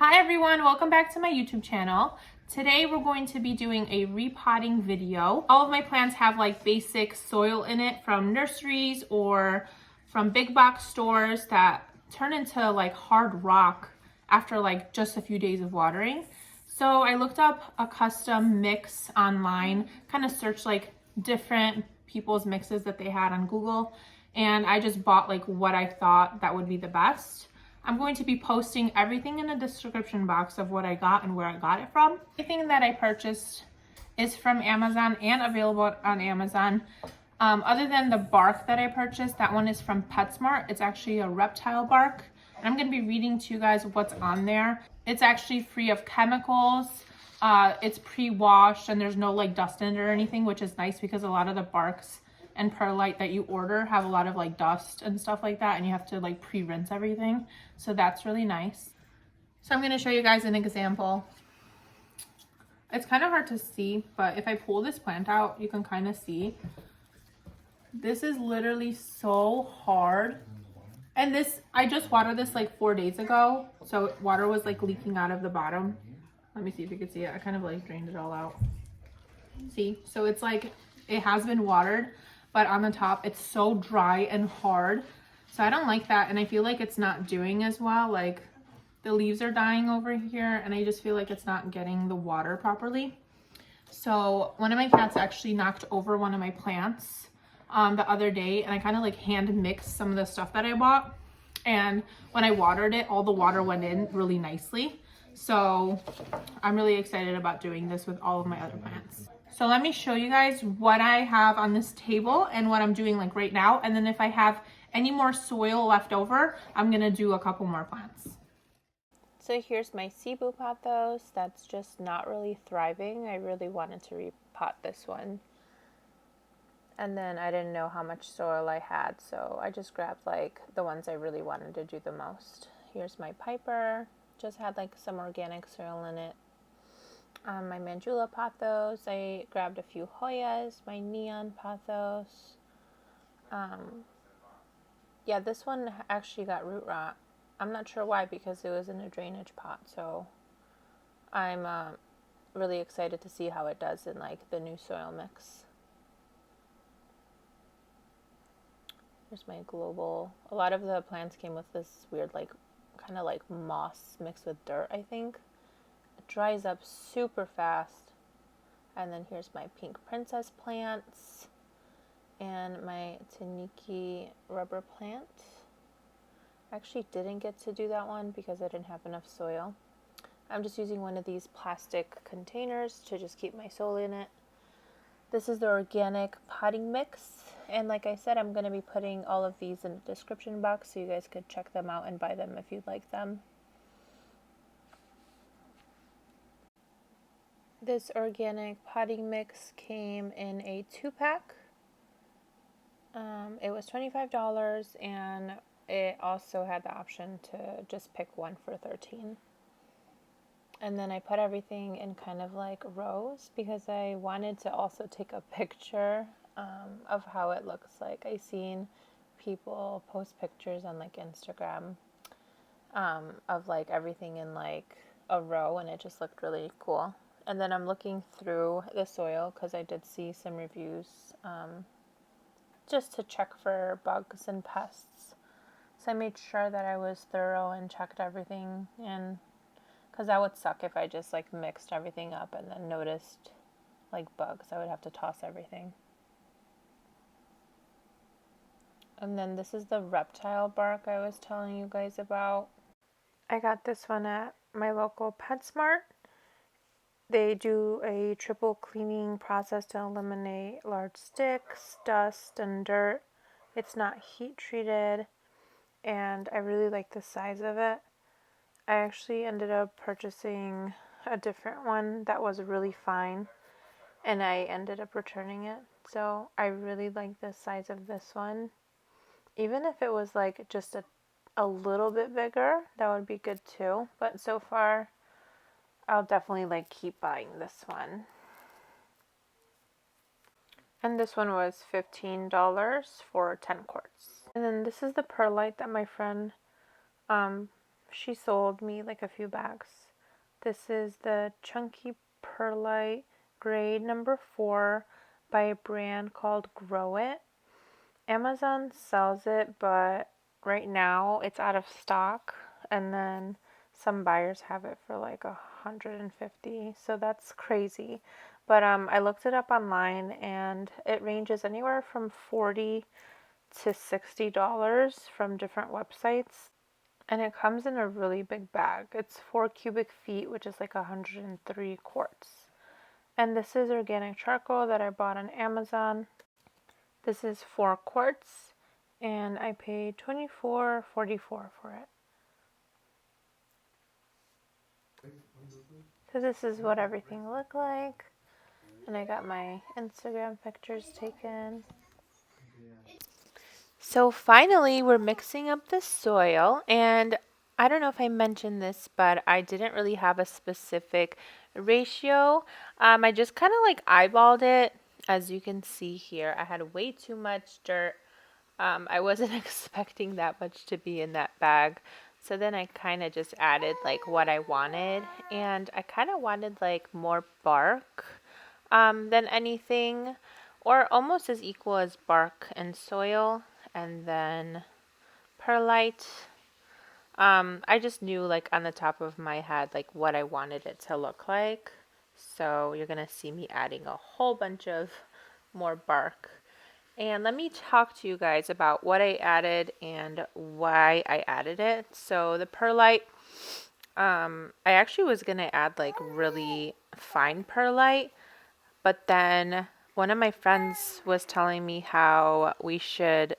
Hi everyone, welcome back to my YouTube channel. Today we're going to be doing a repotting video. All of my plants have like basic soil in it from nurseries or from big box stores that turn into like hard rock after like just a few days of watering. So I looked up a custom mix online, kind of searched like different people's mixes that they had on Google, and I just bought like what I thought that would be the best. I'm going to be posting everything in the description box of what I got and where I got it from. Everything that I purchased is from Amazon and available on Amazon. Other than the bark that I purchased, that one is from PetSmart. It's actually a reptile bark. And I'm going to be reading to you guys what's on there. It's actually free of chemicals. It's pre-washed and there's no like dust in it or anything, which is nice because a lot of the barks and perlite that you order have a lot of like dust and stuff like that, and you have to like pre-rinse everything, so that's really nice. So I'm going to show you guys an example. It's kind of hard to see, but if I pull this plant out, you can kind of see this is literally so hard. And this, I just watered this like 4 days ago, so water was like leaking out of the bottom. Let me see if you can see it. I kind of like drained it all out. See, so it's like it has been watered, but on the top it's so dry and hard, so I don't like that. And I feel like it's not doing as well. Like the leaves are dying over here and I just feel like it's not getting the water properly. So one of my cats actually knocked over one of my plants the other day, and I kind of like hand mixed some of the stuff that I bought, and when I watered it, all the water went in really nicely. So I'm really excited about doing this with all of my other plants. So let me show you guys what I have on this table and what I'm doing like right now. And then if I have any more soil left over, I'm gonna do a couple more plants. So here's my cebu pothos that's just not really thriving. I really wanted to repot this one. And then I didn't know how much soil I had, so I just grabbed like the ones I really wanted to do the most. Here's my Piper, just had like some organic soil in it. My Mandula pothos, I grabbed a few Hoyas, my Neon pothos. Yeah, this one actually got root rot. I'm not sure why, because it was in a drainage pot, so I'm really excited to see how it does in like the new soil mix. Here's my global. A lot of the plants came with this weird like kind of like moss mixed with dirt, I think. It dries up super fast. And then here's my pink princess plants and my Taniki rubber plant. I actually didn't get to do that one because I didn't have enough soil. I'm just using one of these plastic containers to just keep my soil in it. This is the organic potting mix, and like I said, I'm going to be putting all of these in the description box so you guys could check them out and buy them if you'd like them. This organic potting mix came in a 2-pack. It was $25, and it also had the option to just pick one for $13. And then I put everything in kind of like rows because I wanted to also take a picture of how it looks like. I seen people post pictures on like Instagram of like everything in like a row, and it just looked really cool. And then I'm looking through the soil because I did see some reviews just to check for bugs and pests. So I made sure that I was thorough and checked everything, and because that would suck if I just like mixed everything up and then noticed like bugs. I would have to toss everything. And then this is the reptile bark I was telling you guys about. I got this one at my local PetSmart. They do a triple cleaning process to eliminate large sticks, dust, and dirt. It's not heat treated, and I really like the size of it. I actually ended up purchasing a different one that was really fine, and I ended up returning it. So I really like the size of this one. Even if it was like just a little bit bigger, that would be good too. But so far, I'll definitely like keep buying this one. And this one was $15 for 10 quarts. And then this is the perlite that my friend she sold me like a few bags. This is the Chunky Perlite grade number 4 by a brand called Grow It. Amazon sells it, but right now it's out of stock, and then some buyers have it for like 150, so that's crazy. But I looked it up online, and it ranges anywhere from $40 to $60 from different websites. And it comes in a really big bag. It's 4 cubic feet, which is like 103 quarts. And this is organic charcoal that I bought on Amazon. This is 4 quarts, and I paid $24.44 for it. So this is what everything looked like. And I got my Instagram pictures taken. So finally, we're mixing up the soil, and I don't know if I mentioned this, but I didn't really have a specific ratio. I just kind of like eyeballed it. As you can see here, I had way too much dirt. I wasn't expecting that much to be in that bag. So then I kind of just added like what I wanted, and I kind of wanted like more bark than anything, or almost as equal as bark and soil, and then perlite. I just knew like on the top of my head like what I wanted it to look like. So you're gonna see me adding a whole bunch of more bark. And let me talk to you guys about what I added and why I added it. So the perlite, I actually was gonna add like really fine perlite, but then one of my friends was telling me how we should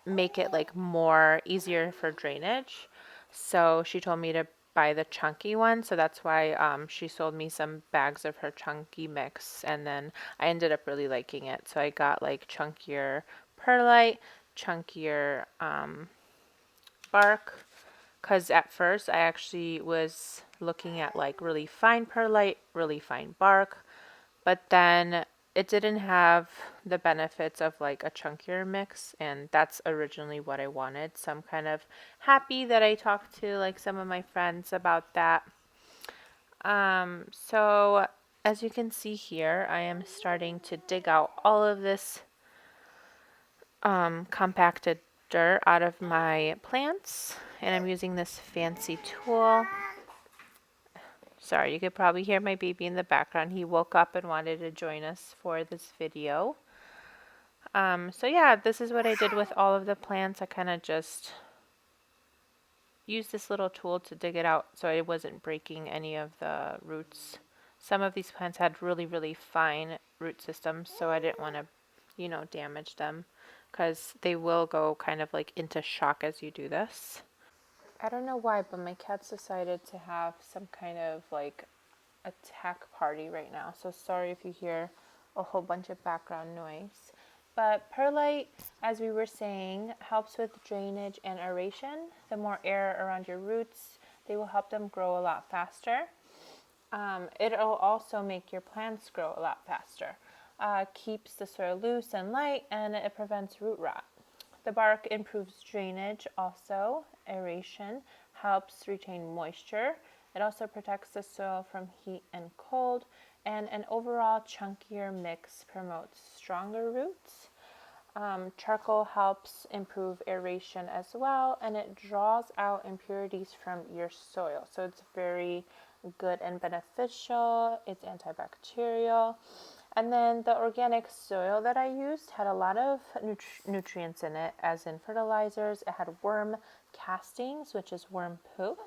make it like more easier for drainage. So she told me to buy the chunky one. So that's why she sold me some bags of her chunky mix. And then I ended up really liking it. So I got like chunkier perlite, chunkier bark. Because at first I actually was looking at like really fine perlite, really fine bark. But then it didn't have the benefits of like a chunkier mix, and that's originally what I wanted. So I'm kind of happy that I talked to like some of my friends about that. So as you can see here, I am starting to dig out all of this compacted dirt out of my plants, and I'm using this fancy tool. Sorry, you could probably hear my baby in the background. He woke up and wanted to join us for this video. So yeah, this is what I did with all of the plants. I kind of just used this little tool to dig it out so I wasn't breaking any of the roots. Some of these plants had really, really fine root systems, so I didn't want to, damage them because they will go kind of like into shock as you do this. I don't know why, but my cats decided to have some kind of like attack party right now. So sorry if you hear a whole bunch of background noise. But perlite, as we were saying, helps with drainage and aeration. The more air around your roots, they will help them grow a lot faster. It'll also make your plants grow a lot faster. Keeps the soil loose and light, and it prevents root rot. The bark improves drainage also. Aeration helps retain moisture. It also protects the soil from heat and cold, and an overall chunkier mix promotes stronger roots. Charcoal helps improve aeration as well, and it draws out impurities from your soil. So it's very good and beneficial. It's antibacterial. And then the organic soil that I used had a lot of nutrients in it, as in fertilizers. It had worm castings, which is worm poop.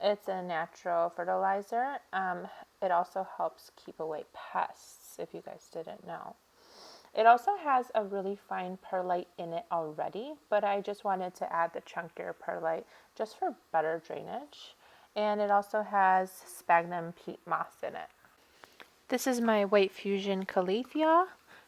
It's a natural fertilizer. It also helps keep away pests, if you guys didn't know. It also has a really fine perlite in it already, but I just wanted to add the chunkier perlite just for better drainage. And it also has sphagnum peat moss in it. This is my White Fusion Calathea.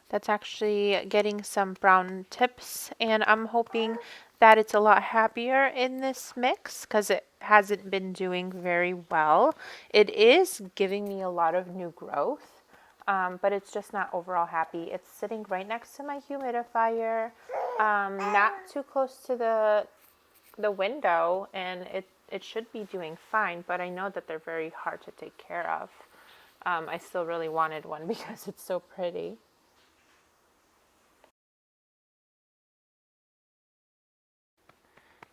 That's actually getting some brown tips, and I'm hoping that it's a lot happier in this mix because it hasn't been doing very well. It is giving me a lot of new growth, but it's just not overall happy. It's sitting right next to my humidifier, not too close to the window, and it should be doing fine, but I know that they're very hard to take care of. I still really wanted one because it's so pretty.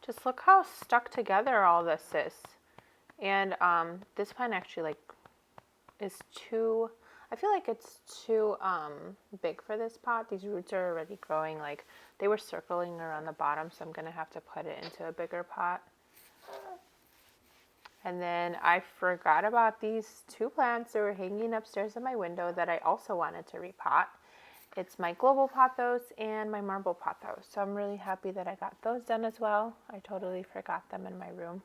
Just look how stuck together all this is. And this plant actually like is too, I feel like it's too big for this pot. These roots are already growing, like they were circling around the bottom, so I'm gonna have to put it into a bigger pot. And then I forgot about these two plants that were hanging upstairs in my window that I also wanted to repot. It's my global pothos and my marble pothos. So I'm really happy that I got those done as well. I totally forgot them in my room.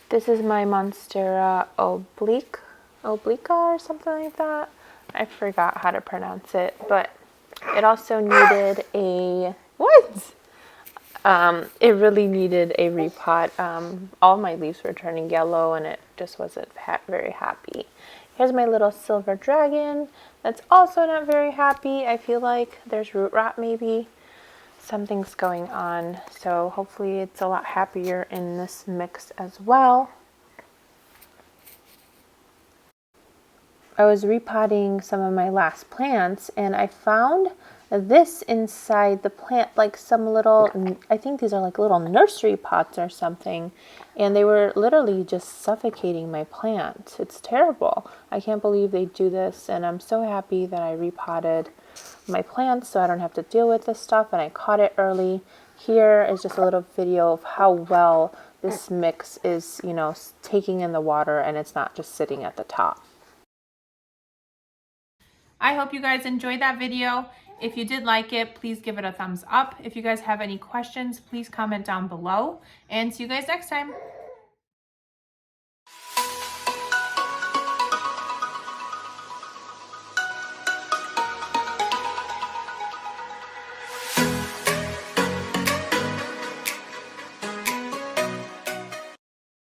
This is my Monstera obliqua or something like that. I forgot how to pronounce it, but it also needed a, what? It really needed a repot. All my leaves were turning yellow and it just wasn't very happy. Here's my little silver dragon that's also not very happy. I feel like there's root rot maybe. Something's going on. So hopefully it's a lot happier in this mix as well. I was repotting some of my last plants and I found this inside the plant, like some little, I think these are like little nursery pots or something, and they were literally just suffocating my plant. It's terrible. I can't believe they do this, and I'm so happy that I repotted my plants so I don't have to deal with this stuff, and I caught it early. Here is just a little video of how well this mix is, you know, taking in the water and it's not just sitting at the top. I hope you guys enjoyed that video. If you did like it, please give it a thumbs up. If you guys have any questions, please comment down below. And see you guys next time.